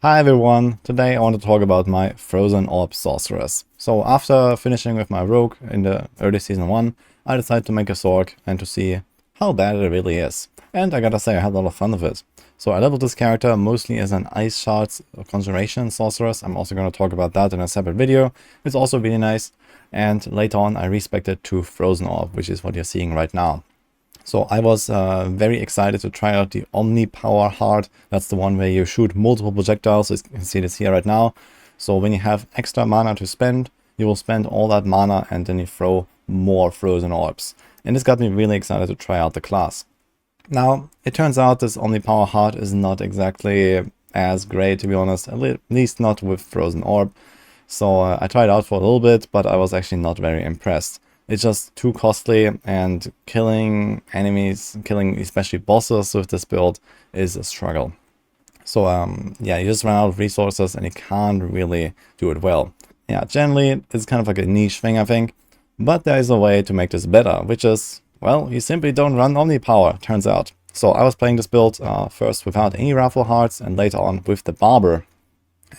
Hi everyone, today I want to talk about my Frozen Orb Sorcerers. So after finishing with my rogue in the early season 1, I decided to make a sword and to see how bad it really is. And I gotta say I had a lot of fun with it. So I leveled this character mostly as an Ice Shards Conjuration Sorceress. I'm also going to talk about that in a separate video. It's also really nice. And later on I respected to Frozen Orb, which is what you're seeing right now. So I was very excited to try out the Omni Power Heart. That's the one where you shoot multiple projectiles. You can see this here right now. So when you have extra mana to spend, you will spend all that mana and then you throw more Frozen Orbs. And this got me really excited to try out the class. Now, it turns out this Omni Power Heart is not exactly as great, to be honest, at least not with Frozen Orb. So I tried it out for a little bit, but I was actually not very impressed. It's just too costly, and killing enemies, killing especially bosses with this build is a struggle. So yeah, you just run out of resources and you can't really do it well. Yeah, generally it's kind of like a niche thing, I think. But there is a way to make this better, which is, well, you simply don't run Omni Power, turns out. So I was playing this build first without any Raffle Hearts and later on with the Barber.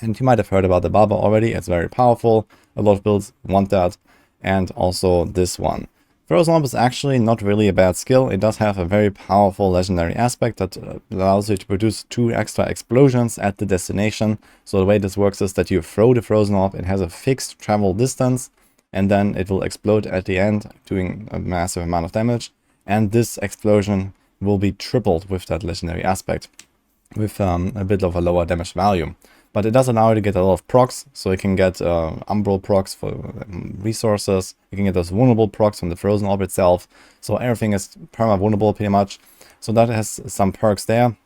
And you might have heard about the Barber already. It's very powerful. A lot of builds want that. And also this one. Frozen Orb is actually not really a bad skill. It does have a very powerful legendary aspect that allows you to produce 2 extra explosions at the destination. So the way this works is that you throw the Frozen Orb, it has a fixed travel distance, and then it will explode at the end, doing a massive amount of damage. And this explosion will be tripled with that legendary aspect, with a bit of a lower damage value. But it does allow you to get a lot of procs, so you can get umbral procs for resources, you can get those vulnerable procs from the Frozen Orb itself, so everything is perma-vulnerable pretty much. So that has some perks there,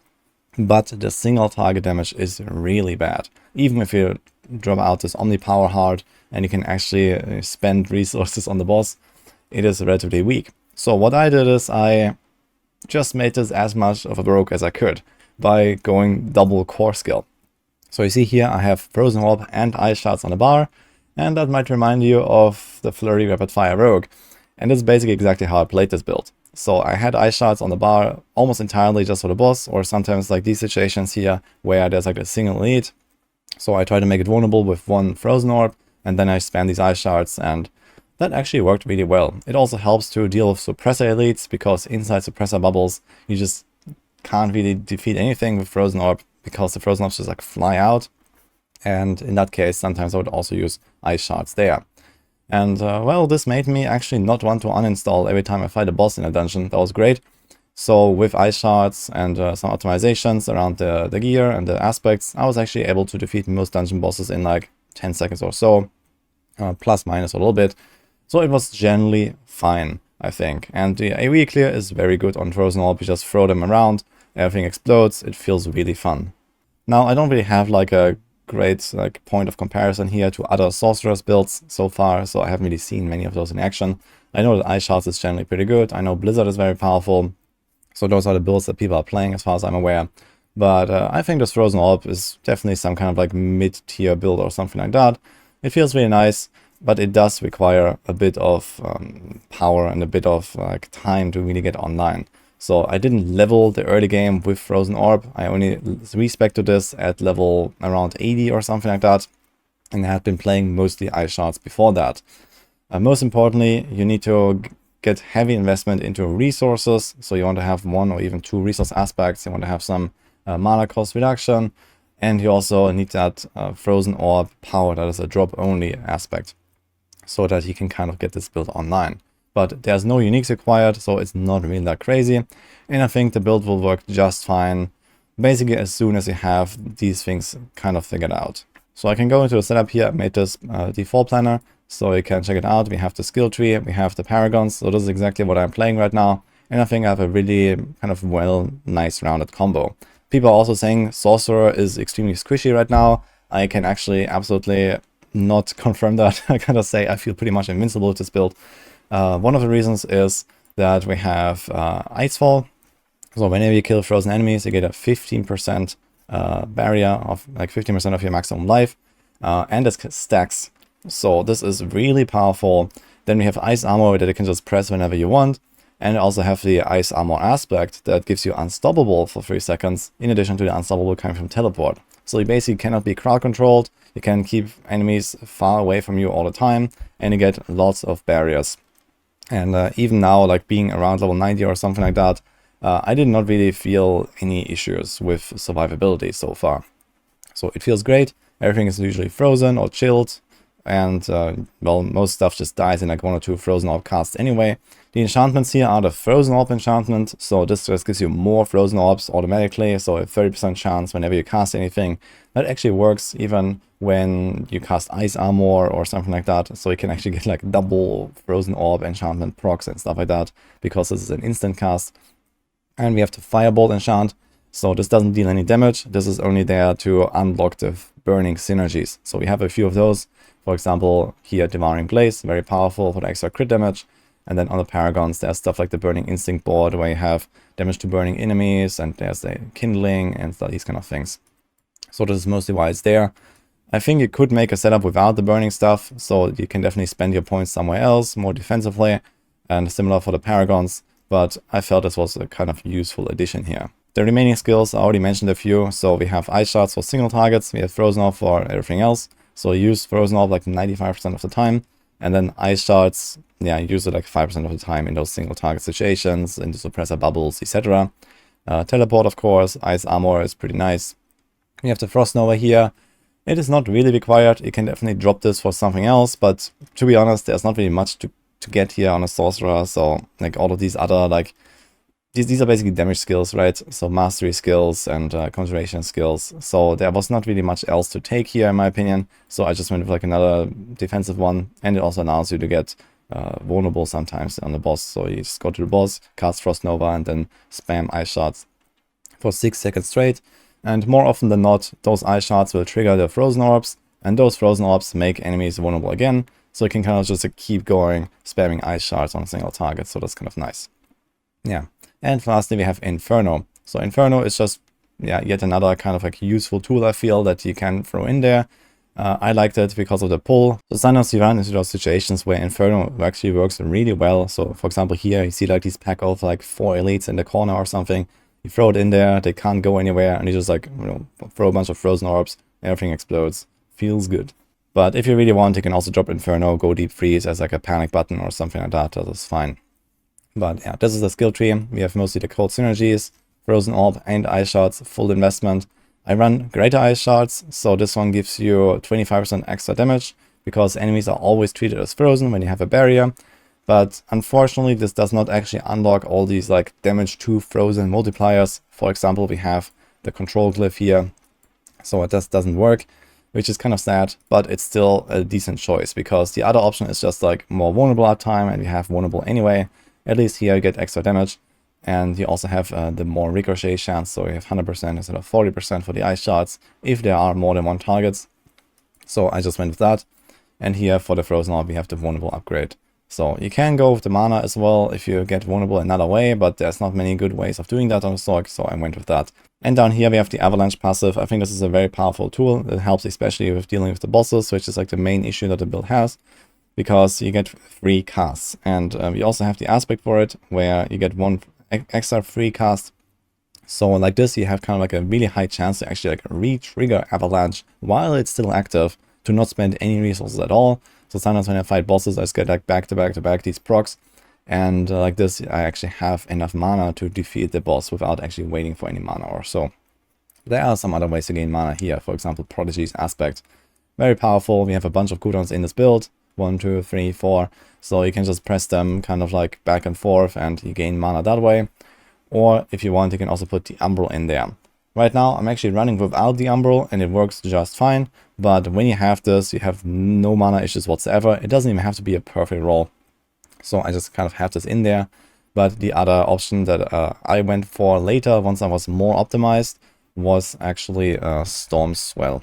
but the single target damage is really bad. Even if you drop out this Omni Power Heart and you can actually spend resources on the boss, it is relatively weak. So what I did is I just made this as much of a broke as I could by going double core skill. So you see here I have Frozen Orb and Ice Shards on the bar, and that might remind you of the Flurry Rapid Fire Rogue. And that's basically exactly how I played this build. So I had Ice Shards on the bar almost entirely just for the boss, or sometimes like these situations here where there's like a single lead. So I try to make it vulnerable with one Frozen Orb, and then I spam these Ice Shards, and that actually worked really well. It also helps to deal with suppressor elites, because inside suppressor bubbles you just can't really defeat anything with Frozen Orb, because the Frozen Orbs just like fly out. And in that case, sometimes I would also use Ice Shards there. And well, this made me actually not want to uninstall every time I fight a boss in a dungeon. That was great. So with Ice Shards and some optimizations around the gear and the aspects, I was actually able to defeat most dungeon bosses in like 10 seconds or so, plus minus a little bit. So it was generally fine, I think. And the AoE clear is very good on Frozen Orb. You just throw them around, everything explodes, it feels really fun. Now, I don't really have like a great point of comparison here to other sorcerers builds so far, so I haven't really seen many of those in action. I know that Ice Shards is generally pretty good. I know Blizzard is very powerful. So those are the builds that people are playing as far as I'm aware. But I think this Frozen Orb is definitely some kind of like mid-tier build or something like that. It feels really nice, but it does require a bit of power and a bit of like time to really get online. So I didn't level the early game with Frozen Orb. I only respected this at level around 80 or something like that. And I had been playing mostly Ice Shards before that. Most importantly, you need to get heavy investment into resources. So you want to have 1 or even 2 resource aspects. You want to have some mana cost reduction. And you also need that Frozen Orb power, that is a drop only aspect, so that you can kind of get this build online. But there's no uniques required, so it's not really that crazy. And I think the build will work just fine, basically as soon as you have these things kind of figured out. So I can go into the setup here. I made this default planner, so you can check it out. We have the skill tree, we have the Paragons, so this is exactly what I'm playing right now. And I think I have a really kind of nice rounded combo. People are also saying Sorcerer is extremely squishy right now. I can actually absolutely not confirm that. I gotta say I feel pretty much invincible with this build. One of the reasons is that we have Icefall. So whenever you kill frozen enemies, you get a 15% barrier of like 15% of your maximum life, and it stacks. So this is really powerful. Then we have Ice Armor that you can just press whenever you want. And also have the Ice Armor aspect that gives you Unstoppable for 3 seconds, in addition to the Unstoppable coming from Teleport. So you basically cannot be crowd controlled, you can keep enemies far away from you all the time, and you get lots of barriers. And even now, like being around level 90 or something like that, I did not really feel any issues with survivability so far. So it feels great, everything is usually frozen or chilled, and well, most stuff just dies in like 1 or 2 Frozen Orb casts anyway. The enchantments here are the Frozen Orb enchantment, so this just gives you more Frozen Orbs automatically, so a 30% chance whenever you cast anything. That actually works even when you cast Ice Armor or something like that, so you can actually get like double Frozen Orb enchantment procs and stuff like that, because this is an instant cast. And we have the Firebolt enchant, so this doesn't deal any damage, this is only there to unlock the burning synergies. So we have a few of those. For example, here Devouring Blaze, very powerful for the extra crit damage. And then on the Paragons, there's stuff like the Burning Instinct board, where you have damage to burning enemies, and there's the Kindling, and these kind of things. So this is mostly why it's there. I think you could make a setup without the burning stuff, so you can definitely spend your points somewhere else, more defensively, and similar for the Paragons, but I felt this was a kind of useful addition here. The remaining skills, I already mentioned a few, so we have Ice Shards for single targets, we have Frozen Orb for everything else. So use Frozen Orb like 95% of the time, and then Ice Shards, yeah, use it like 5% of the time in those single target situations, in the suppressor bubbles, etc. Teleport, of course, Ice Armor is pretty nice. We have the Frost Nova here. It is not really required, you can definitely drop this for something else, but to be honest, there's not really much to get here on a Sorcerer, so like all of these other like these are basically damage skills, right? So mastery skills and concentration skills. So there was not really much else to take here, in my opinion. So I just went with like another defensive one, and it also allows you to get vulnerable sometimes on the boss. So you just go to the boss, cast Frost Nova, and then spam Ice Shards for 6 seconds straight. And more often than not, those Ice Shards will trigger the Frozen Orbs, and those Frozen Orbs make enemies vulnerable again. So you can kind of just keep going, spamming Ice Shards on a single target. So that's kind of nice. Yeah. And lastly, we have Inferno. So Inferno is just, yeah, yet another kind of like useful tool, I feel, that you can throw in there. I liked it because of the pull. So sometimes you run into those situations where Inferno actually works really well. So for example, here you see like these pack of like 4 elites in the corner or something. You throw it in there, they can't go anywhere, and you just like, you know, throw a bunch of Frozen Orbs, everything explodes. Feels good. But if you really want, you can also drop Inferno, go Deep Freeze as like a panic button or something like that. That is fine. But yeah, this is the skill tree. We have mostly the cold synergies, Frozen Orb and Ice Shards, full investment. I run Greater Ice Shards, so this one gives you 25% extra damage, because enemies are always treated as frozen when you have a barrier. But unfortunately, this does not actually unlock all these like damage to frozen multipliers. For example, we have the control glyph here, so it just doesn't work, which is kind of sad, but it's still a decent choice, because the other option is just like more vulnerable uptime, and we have vulnerable anyway. At least here you get extra damage, and you also have the more ricochet chance, so you have 100% instead of 40% for the Ice Shards if there are more than one target. So I just went with that. And here for the Frozen Orb we have the vulnerable upgrade. So you can go with the mana as well if you get vulnerable another way, but there's not many good ways of doing that on the Sorc, so I went with that. And down here we have the Avalanche passive. I think this is a very powerful tool. It helps especially with dealing with the bosses, which is like the main issue that the build has, because you get free casts. And we also have the aspect for it, where you get one extra free cast. So like this, you have kind of like a really high chance to actually like re-trigger Avalanche while it's still active, to not spend any resources at all. So sometimes when I fight bosses, I just get like back to back to back these procs. And like this, I actually have enough mana to defeat the boss without actually waiting for any mana or so. There are some other ways to gain mana here. For example, Prodigy's aspect. Very powerful. We have a bunch of cooldowns in this build. 1, 2, 3, 4. So you can just press them kind of like back and forth and you gain mana that way. Or if you want, you can also put the Umbral in there. Right now, I'm actually running without the Umbral and it works just fine. But when you have this, you have no mana issues whatsoever. It doesn't even have to be a perfect roll. So I just kind of have this in there. But the other option that I went for later, once I was more optimized, was actually Storm Swell.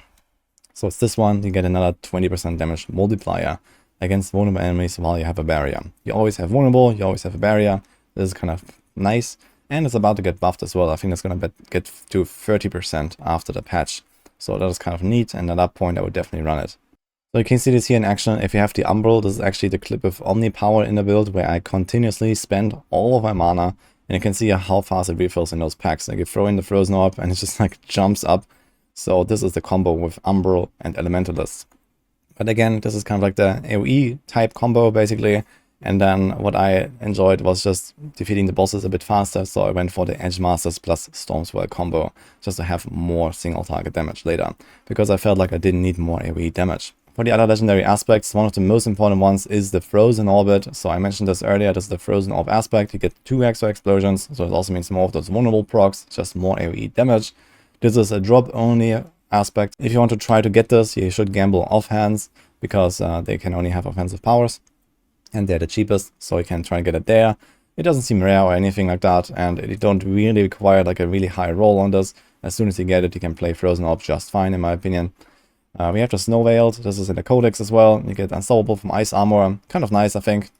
So it's this one. You get another 20% damage multiplier against vulnerable enemies while you have a barrier. You always have vulnerable, you always have a barrier. This is kind of nice. And it's about to get buffed as well. I think it's going to get to 30% after the patch. So that is kind of neat, and at that point I would definitely run it. So you can see this here in action. If you have the Umbral, this is actually the clip with Omni Power in the build, where I continuously spend all of my mana, and you can see how fast it refills in those packs. Like you throw in the Frozen Orb and it just like jumps up. So this is the combo with Umbral and Elementalist. But again, this is kind of like the AoE type combo basically. And then what I enjoyed was just defeating the bosses a bit faster. So I went for the Edge Masters plus Stormswell combo just to have more single target damage later, because I felt like I didn't need more AoE damage. For the other legendary aspects, one of the most important ones is the Frozen Orbit. So I mentioned this earlier, this is the Frozen Orb aspect. You get 2 extra explosions, so it also means more of those vulnerable procs, just more AoE damage. This is a drop only aspect. If you want to try to get this, you should gamble offhands, because they can only have offensive powers. And they're the cheapest, so you can try and get it there. It doesn't seem rare or anything like that, and you don't really require like a really high roll on this. As soon as you get it, you can play Frozen Orb just fine, in my opinion. We have the Snow Veiled. This is in the Codex as well. You get Unstoppable from Ice Armor. Kind of nice, I think.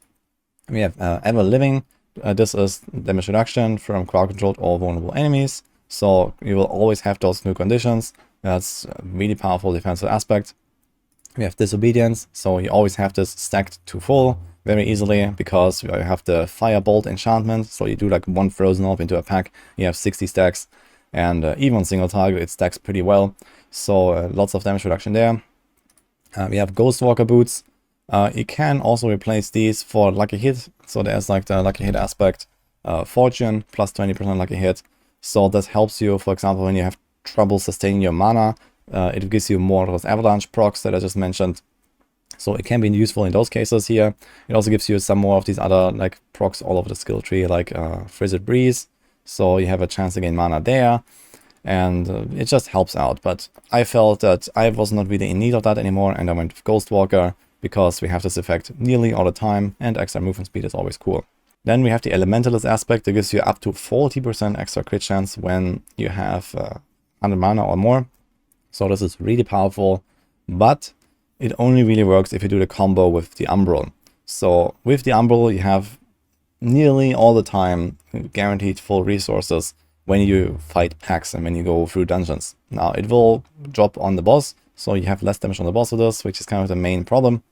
We have Ever Living. This is damage reduction from crowd-controlled or vulnerable enemies. So you will always have those new conditions. That's a really powerful defensive aspect. We have Disobedience. So you always have this stacked to full very easily, because you have the Firebolt enchantment. So you do like 1 Frozen Orb into a pack. You have 60 stacks. And even on single target, it stacks pretty well. So lots of damage reduction there. We have Ghostwalker boots. You can also replace these for lucky hit. So there's like the lucky hit aspect. Fortune plus 20% lucky hit. So that helps you, for example, when you have trouble sustaining your mana. It gives you more of those avalanche procs that I just mentioned. So it can be useful in those cases here. It also gives you some more of these other like procs all over the skill tree, like Frigid Breeze. So you have a chance to gain mana there. And it just helps out. But I felt that I was not really in need of that anymore, and I went with Ghostwalker, because we have this effect nearly all the time, and extra movement speed is always cool. Then we have the Elementalist aspect that gives you up to 40% extra crit chance when you have 100 mana or more. So this is really powerful, but it only really works if you do the combo with the Umbral. So with the Umbral, you have nearly all the time guaranteed full resources when you fight packs and when you go through dungeons. Now it will drop on the boss, so you have less damage on the boss with this, which is kind of the main problem.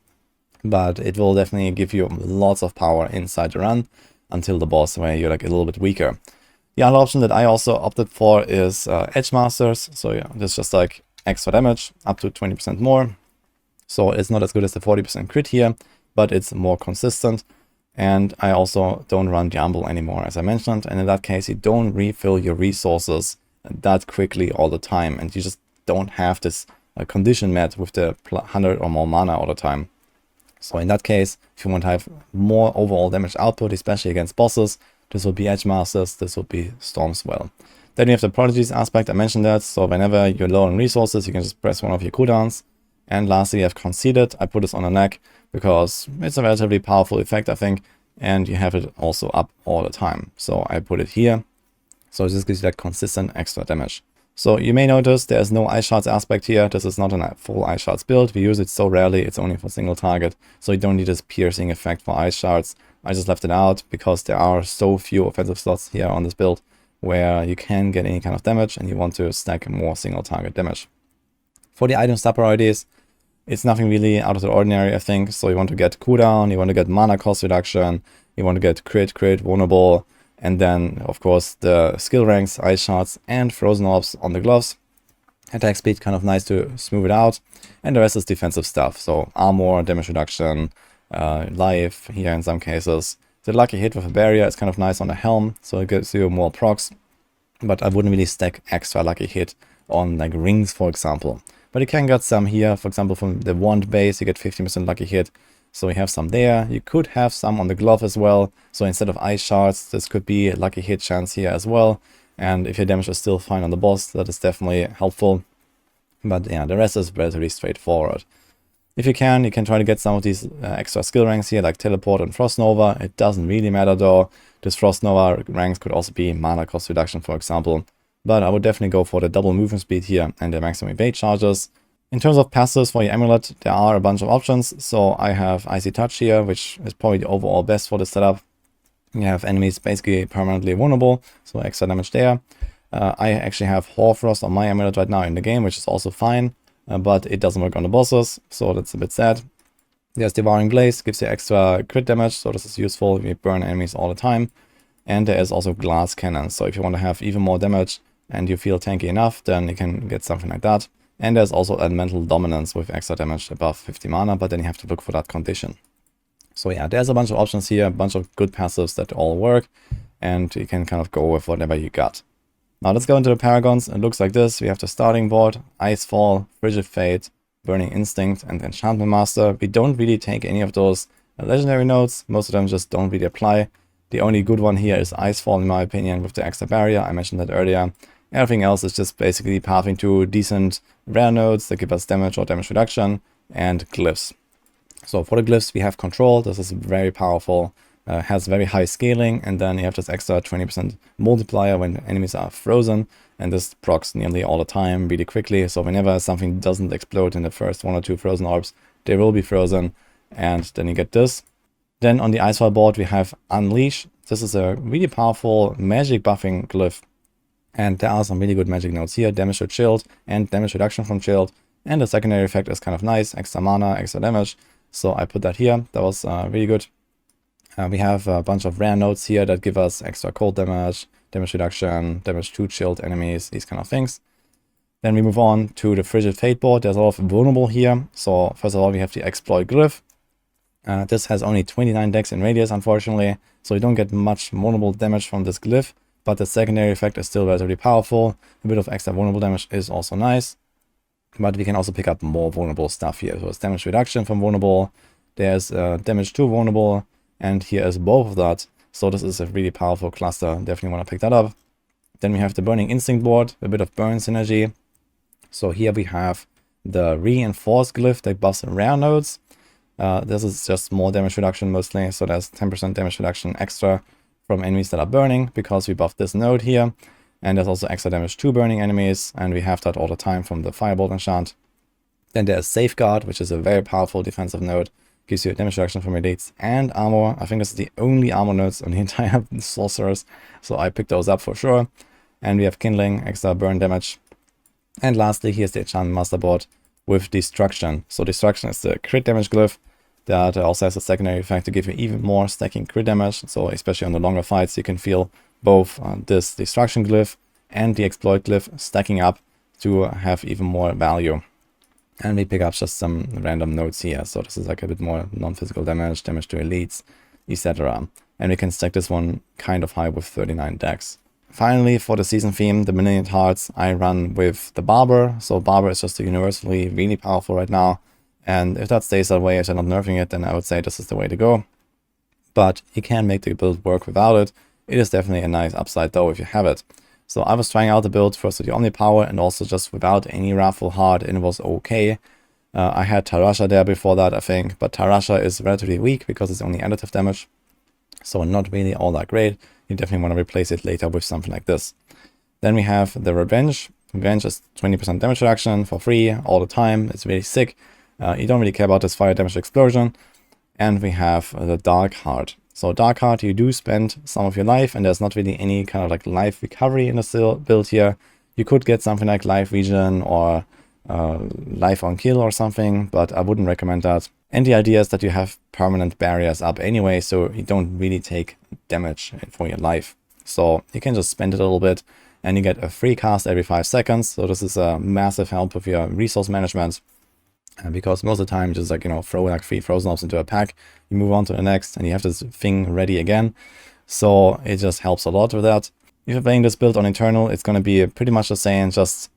But it will definitely give you lots of power inside the run until the boss, where you're like a little bit weaker. The other option that I also opted for is Edge Masters. So yeah, this is just like extra damage, up to 20% more. So it's not as good as the 40% crit here, but it's more consistent. And I also don't run Diablo anymore, as I mentioned. And in that case, you don't refill your resources that quickly all the time. And you just don't have this condition met with the 100 or more mana all the time. So in that case, if you want to have more overall damage output, especially against bosses, this will be Edge Masters, this will be Stormswell. Then you have the Prodigies aspect, I mentioned that. So whenever you're low on resources, you can just press one of your cooldowns. And lastly, you have Conceited. I put this on the neck because it's a relatively powerful effect, I think, and you have it also up all the time. So I put it here. So this gives you that consistent extra damage. So you may notice there's no Ice Shards aspect here. This is not a full Ice Shards build. We use it so rarely, it's only for single target. So you don't need this piercing effect for Ice Shards. I just left it out because there are so few offensive slots here on this build where you can get any kind of damage and you want to stack more single target damage. For the item sub priorities, it's nothing really out of the ordinary, I think. So you want to get cooldown, you want to get mana cost reduction, you want to get crit, vulnerable, and then, of course, the skill ranks, Ice Shards, and Frozen Orbs on the gloves. Attack speed, kind of nice to smooth it out. And the rest is defensive stuff. So armor, damage reduction, life here in some cases. The lucky hit with a barrier is kind of nice on the helm, so it gives you more procs. But I wouldn't really stack extra lucky hit on like rings, for example. But you can get some here, for example, from the wand base, you get 15% lucky hit. So you have some there. You could have some on the glove as well. So instead of Ice Shards, this could be a lucky hit chance here as well. And if your damage is still fine on the boss, that is definitely helpful. But yeah, the rest is relatively straightforward. If you can try to get some of these extra skill ranks here, like Teleport and Frost Nova. It doesn't really matter though. This Frost Nova ranks could also be mana cost reduction, for example. But I would definitely go for the double movement speed here and the maximum evade charges. In terms of passives for your amulet, there are a bunch of options. So I have Icy Touch here, which is probably the overall best for this setup. You have enemies basically permanently vulnerable, so extra damage there. I actually have Hoarfrost on my amulet right now in the game, which is also fine, but it doesn't work on the bosses, so that's a bit sad. There's Devouring Blaze, gives you extra crit damage, so this is useful if you burn enemies all the time. And there is also Glass Cannon, so if you want to have even more damage, and you feel tanky enough, then you can get something like that. And there's also elemental dominance with extra damage above 50 mana, but then you have to look for that condition. So yeah, there's a bunch of options here, a bunch of good passives that all work, and you can kind of go with whatever you got. Now let's go into the Paragons. It looks like this. We have the starting board, Icefall, Frigid Fate, Burning Instinct, and Enchantment Master. We don't really take any of those legendary nodes. Most of them just don't really apply. The only good one here is Icefall, in my opinion, with the extra barrier. I mentioned that earlier. Everything else is just basically pathing to decent rare nodes that give us damage or damage reduction, and glyphs. So for the glyphs, we have control. This is very powerful, has very high scaling, and then you have this extra 20% multiplier when enemies are frozen, and this procs nearly all the time really quickly. So whenever something doesn't explode in the first 1 or 2 frozen orbs, they will be frozen, and then you get this. Then on the Icefall board, we have Unleash. This is a really powerful magic buffing glyph, and there are some really good magic nodes here, damage to shield and damage reduction from shield, and the secondary effect is kind of nice, extra mana, extra damage. So I put that here. That was really good. We have a bunch of rare nodes here that give us extra cold damage, damage reduction, damage to shield enemies, these kind of things. Then we move on to the Frigid Fate board. There's a lot of vulnerable here. So first of all, we have the Exploit Glyph. This has only 29 dex in radius, unfortunately, so you don't get much vulnerable damage from this glyph, but the secondary effect is still relatively powerful. A bit of extra vulnerable damage is also nice. But we can also pick up more vulnerable stuff here. So it's damage reduction from vulnerable, there's damage to vulnerable, and here is both of that. So this is a really powerful cluster, definitely want to pick that up. Then we have the Burning Instinct board, a bit of burn synergy. So here we have the Reinforced Glyph that buffs rare nodes. This is just more damage reduction mostly, so there's 10% damage reduction extra from enemies that are burning, because we buffed this node here. And there's also extra damage to burning enemies, and we have that all the time from the Firebolt enchant. Then there's Safeguard, which is a very powerful defensive node. Gives you damage reduction from elites and armor. I think this is the only armor nodes on the entire sorcerers, so I picked those up for sure. And we have Kindling, extra burn damage. And lastly, here's the Enchantment Master board with Destruction. So Destruction is the crit damage glyph that also has a secondary effect to give you even more stacking crit damage. So especially on the longer fights, you can feel both this Destruction glyph and the Exploit glyph stacking up to have even more value. And we pick up just some random nodes here. So this is like a bit more non-physical damage, damage to elites, etc. And we can stack this one kind of high with 39 dex. Finally, for the season theme, the Malignant Hearts, I run with the Barber. So Barber is just universally really powerful right now. And if that stays that way, if they're not nerfing it, then I would say this is the way to go. But you can make the build work without it. It is definitely a nice upside though if you have it. So I was trying out the build first with the Omni Power and also just without any Wrathful Heart, and it was okay. I had Tarasha there before that, I think, but Tarasha is relatively weak because it's only additive damage. So not really all that great. You definitely want to replace it later with something like this. Then we have the Revenge. Revenge is 20% damage reduction for free all the time. It's really sick. You don't really care about this fire damage explosion. And we have the Dark Heart. So Dark Heart, you do spend some of your life, and there's not really any kind of like life recovery in the build here. You could get something like life regen or life on kill or something, but I wouldn't recommend that. And the idea is that you have permanent barriers up anyway, so you don't really take damage for your life. So you can just spend it a little bit, and you get a free cast every 5 seconds. So this is a massive help with your resource management. Because most of the time, just like, you know, throw like 3 frozen orbs into a pack, you move on to the next, and you have this thing ready again. So it just helps a lot with that. If you're playing this build on Eternal, it's going to be pretty much the same, just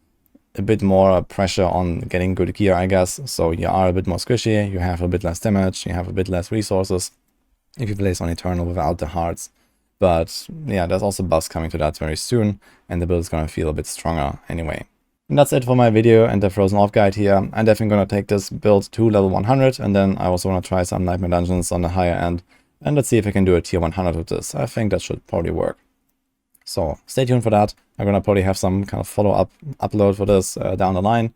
a bit more pressure on getting good gear, I guess. So you are a bit more squishy, you have a bit less damage, you have a bit less resources if you play this on Eternal without the hearts. But yeah, there's also buffs coming to that very soon, and the build is going to feel a bit stronger anyway. And that's it for my video and the Frozen Orb guide here. I'm definitely going to take this build to level 100, and then I also want to try some Nightmare Dungeons on the higher end. And let's see if I can do a tier 100 with this. I think that should probably work. So stay tuned for that. I'm going to probably have some kind of follow-up upload for this down the line.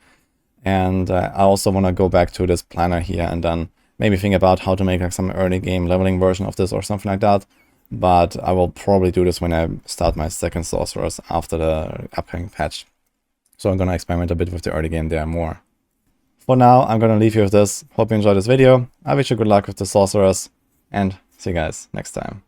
And I also want to go back to this planner here and then maybe think about how to make like some early game leveling version of this or something like that. But I will probably do this when I start my second Sorcerers after the upcoming patch. So I'm going to experiment a bit with the early game there more. For now, I'm going to leave you with this. Hope you enjoyed this video. I wish you good luck with the Sorcerers, and see you guys next time.